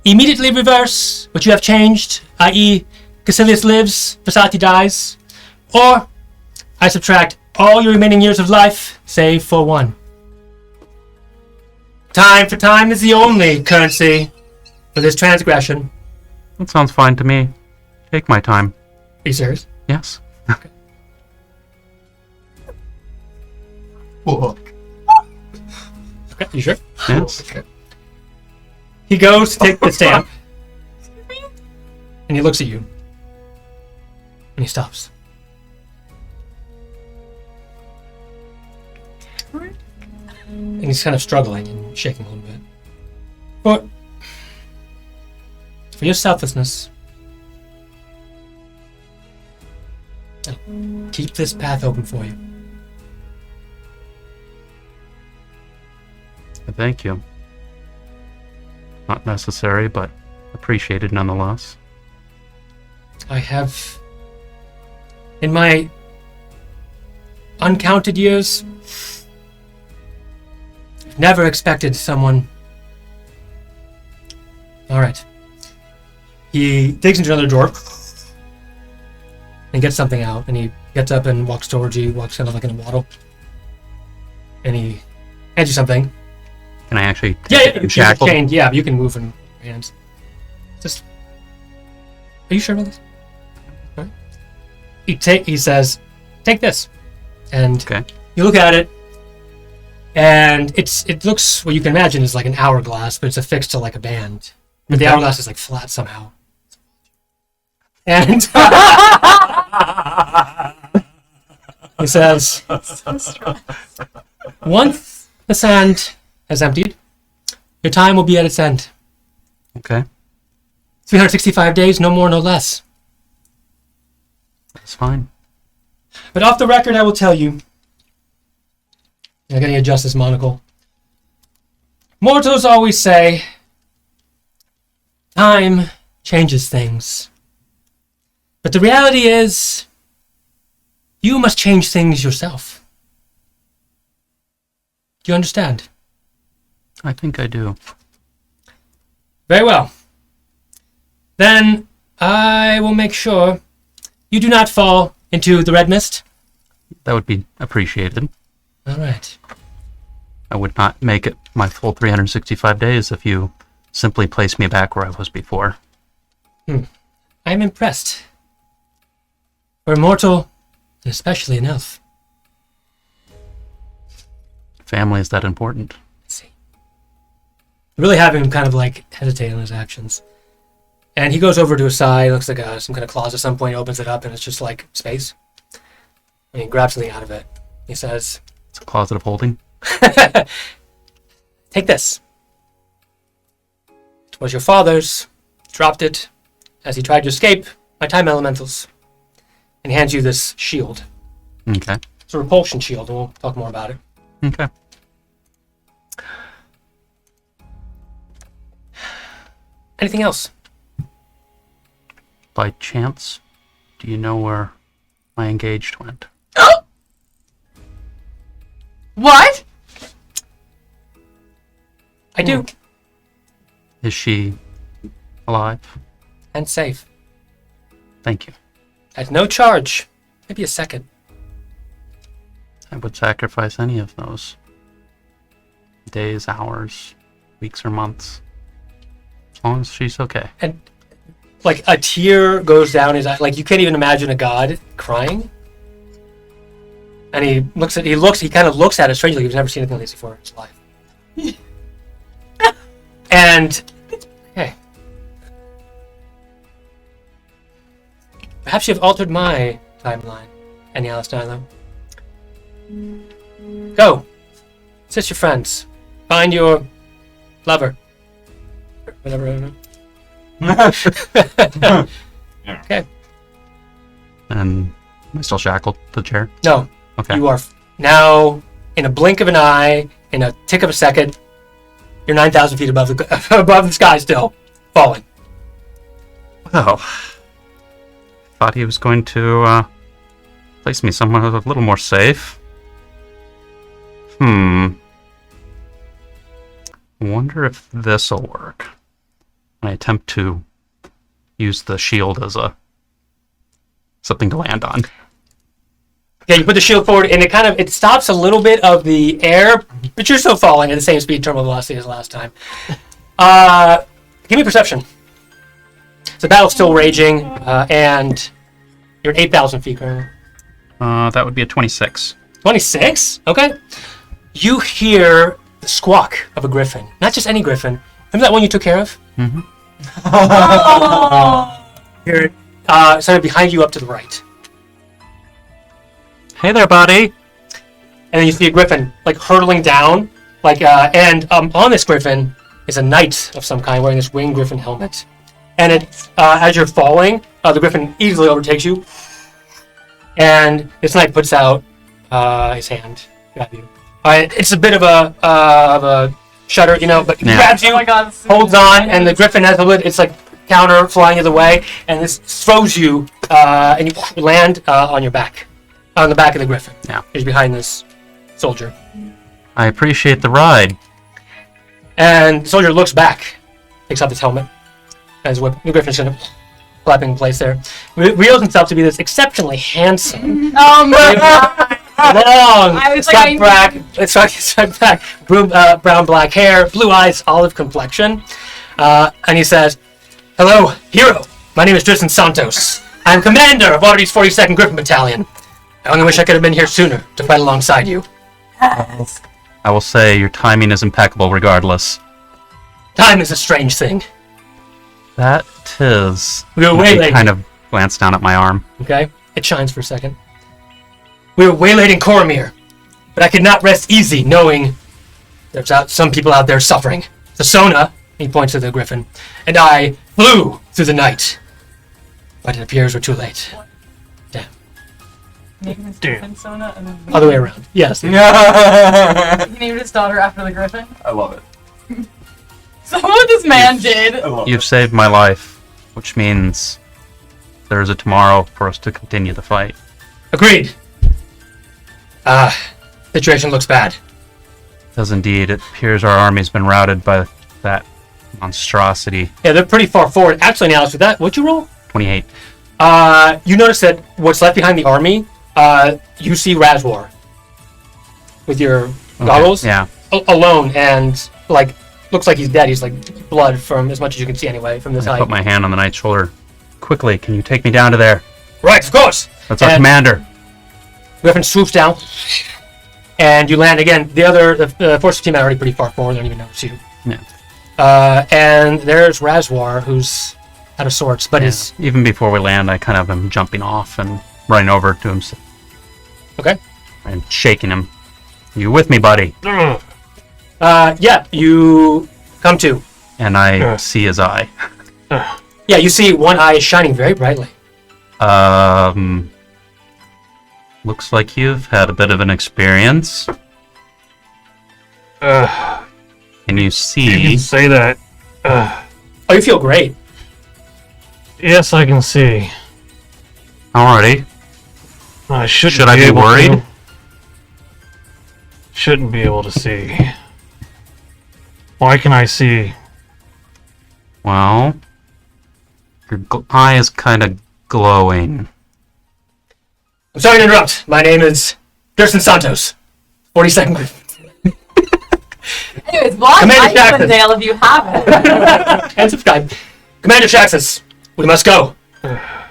immediately reverse what you have changed, i.e. Caecilius lives, Versati dies, or I subtract all your remaining years of life, save for 1. Time for time is the only currency for this transgression. That sounds fine to me. Take my time. Are you serious? Yes. Okay, you sure? Yes. He goes to take the stamp, and he looks at you, and he stops. And he's kind of struggling and shaking a little bit. But for your selflessness, I'll keep this path open for you. Thank you. Not necessary, but appreciated nonetheless. I have, in my uncounted years, never expected someone. Alright. He digs into another drawer and gets something out, and he gets up and walks towards you, walks kind of like in a waddle. And he hands you something. Can I actually Yeah, take yeah, it she's shackled? chained. Yeah, you can move in your hands. Just, are you sure about this? All right. He says, take this, and Okay. you look at it, and it looks what you can imagine is like an hourglass, but it's affixed to like a band. But the Okay. hourglass is like flat somehow. And he says, once the sand has emptied, your time will be at its end. Okay. 365 days, no more, no less. That's fine. But off the record, I will tell you, I'm going to adjust this monocle. Mortals always say, time changes things. But the reality is, you must change things yourself. Do you understand? I think I do. Very well. Then I will make sure you do not fall into the red mist. That would be appreciated. All right. I would not make it my full 365 days if you simply placed me back where I was before. I am impressed. For a mortal, and especially an elf. Family is that important. Let's see. You really have him kind of like hesitate on his actions. And he goes over to his side, looks like some kind of closet at some point, opens it up, and it's just like space. And he grabs something out of it. He says, It's a closet of holding. take this. It was your father's. Dropped it as he tried to escape my time elementals. And he hands you this shield. Okay. It's a repulsion shield, and we'll talk more about it. Okay. Anything else? By chance, do you know where my engaged went? What? I do. Is she alive? And safe. Thank you. At no charge. Maybe a second. I would sacrifice any of those. Days, hours, weeks, or months. As long as she's okay. And like a tear goes down his eye. Like you can't even imagine a god crying. And he kind of looks at it strangely. He's never seen anything like this before in his life. And hey, perhaps you've altered my timeline, Alice Nylo. Go, assist your friends, find your lover, whatever. I don't know. Okay. And am I still shackled to the chair? No, Okay. you are now in a blink of an eye, in a tick of a second. You're 9,000 feet above the sky still, falling. Well, thought he was going to place me somewhere a little more safe. Wonder if this'll work. When I attempt to use the shield as something to land on. Yeah, you put the shield forward, and it stops a little bit of the air, but you're still falling at the same speed terminal velocity as last time. Give me perception. The battle's still raging, and you're at 8,000 feet currently. That would be a 26. 26? Okay. You hear the squawk of a griffin. Not just any griffin. Remember that one you took care of? Mm-hmm. Hear it something behind you up to the right. Hey there, buddy. And then you see a griffin like hurtling down, and on this griffin is a knight of some kind wearing this winged griffin helmet. And as you're falling, the griffin easily overtakes you, and this knight puts out his hand to grab you. It's a bit of a shudder, but he grabs you, Oh my God, holds on, and the griffin has a lid. It's like counter flying the other way, and this throws you, and you land on your back. On the back of the griffin. Yeah. He's behind this soldier. I appreciate the ride. And the soldier looks back, picks up his helmet, and his whip. The griffin's kind of flapping in place there. Reveals himself to be this exceptionally handsome, Oh my God. long, I was scut like, black, brown black hair, blue eyes, olive complexion. And he says, "Hello, hero. My name is Tristan Santos. I am commander of Waterdeep's 42nd Griffin Battalion. I only wish I could have been here sooner to fight alongside you." I will say your timing is impeccable regardless. Time is a strange thing. That is. We were I waylaid. kind of glanced down at my arm. Okay, it shines for a second. We were waylaid in Coromir, but I could not rest easy knowing there's some people out there suffering. The Sona, he points to the griffin, and I flew through the night. But it appears we're too late. Damn. Named his Damn. griffin Sona and then Other way around. Yes. he named his daughter after the griffin. I love it. So what this man did. I love You've saved my life, which means there is a tomorrow for us to continue the fight. Agreed. Situation looks bad. Does indeed. It appears our army's been routed by that monstrosity. Yeah, they're pretty far forward. Actually, Alex, with that, what'd you roll? 28. You notice that what's left behind the army, you see Razwar with your goggles. Yeah. Alone, and like looks like he's dead. He's like blood from as much as you can see anyway from this I height. put my hand on the knight's shoulder. Quickly, can you take me down to there? Right, of course. That's our And commander. Griffin swoops down, and you land again. The force of team are already pretty far forward. They don't even notice you. Yeah. And there's Razwar, who's out of sorts, but is Even before we land, I kind of am jumping off and running over to him okay. and shaking him. You with me, buddy? Yeah, you come to. And I see his eye. Yeah, you see one eye is shining very brightly. Looks like you've had a bit of an experience. You Can you can see? say that. Oh, you feel great. Yes, I can see. Alrighty. Should I be able worried? to. Shouldn't be able to see. Why can I see? Well, your eye is kind of glowing. I'm sorry to interrupt. My name is Thurston Santos, 42nd Griffin. Anyways, watch Commander Jackson. Icelandale if you haven't. And subscribe. Commander Shaxus, we must go.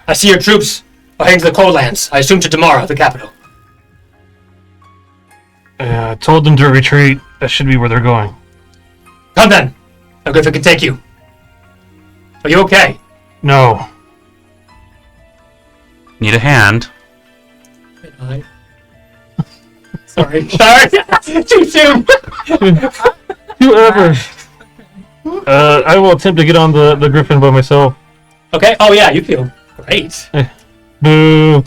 I see your troops are heading to the Cold Lands. I assume to Damara, the capital. I told them to retreat. That should be where they're going. Come then. A Griffin can take you. Are you okay? No. Need a hand? Sorry. Sorry. Too soon. Whoever. I will attempt to get on the griffin by myself. Okay. Oh yeah, you feel great. Boo.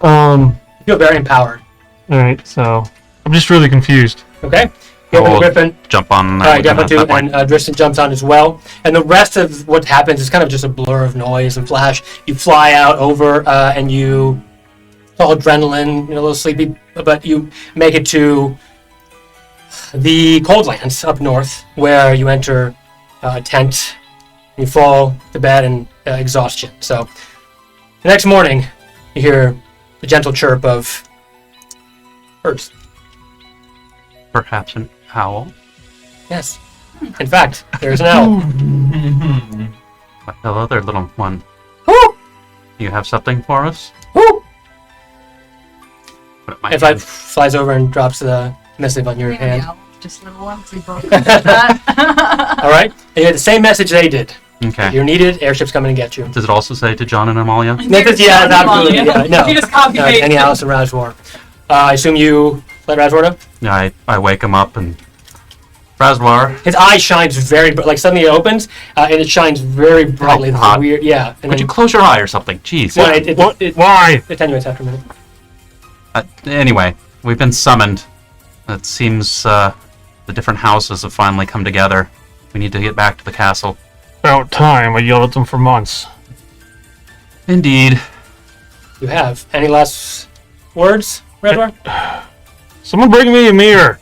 You feel very empowered. Alright, so I'm just really confused. Okay. You open the I'll Griffin. Jump on. All right, definitely that too. point. And Dristan jumps on as well. And the rest of what happens is kind of just a blur of noise and flash. You fly out over, and you, it's all adrenaline, a little sleepy, but you make it to the Cold Lands up north, where you enter a tent. You fall to bed in exhaustion. So the next morning, you hear the gentle chirp of birds. Perhaps an owl. Yes. In fact, there's an owl. What the other little one? Woo! You have something for us? Woo! Put it in my If hand. I flies over and drops the missive on your hand. Just little ones. We broke that. All right. And you had the same message they did. Okay. You're needed. Airships coming to get you. Does it also say to John and Amalia? Yeah, absolutely. Yeah, no. You just copy paste. Any Alice and Razwar. I assume you let Razwar know? Yeah, I wake him up and Razwar. His eye shines very, like suddenly it opens, and it shines very brightly. It's hot. weird, yeah. And Could you close your eye or something? Jeez. well, it Why? attenuates after a minute. Anyway, we've been summoned. It seems the different houses have finally come together. We need to get back to the castle. About time. I yelled at them for months. Indeed. You have. Any last words, Razwar? Someone bring me a mirror.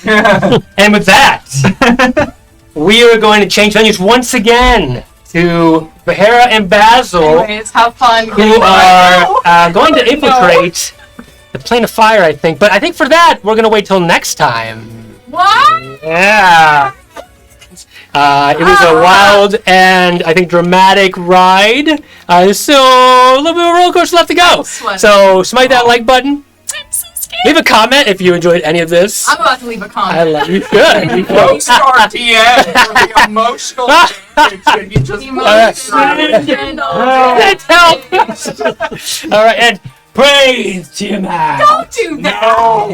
And with that, we are going to change venues once again to Bahara and Basil, Anyways, have fun. who are going to infiltrate the Plane of Fire, I think. But I think for that, we're going to wait till next time. What? Yeah. It was a wild and I think dramatic ride. So a little bit of a roller coaster left to go. So smite that like button. I'm so scared. Leave a comment if you enjoyed any of this. I'm about to leave a I comment. love you. Good. You No star TM for the emotional damage. You just Let's help. All right, and praise Tiamat. Don't do that. No.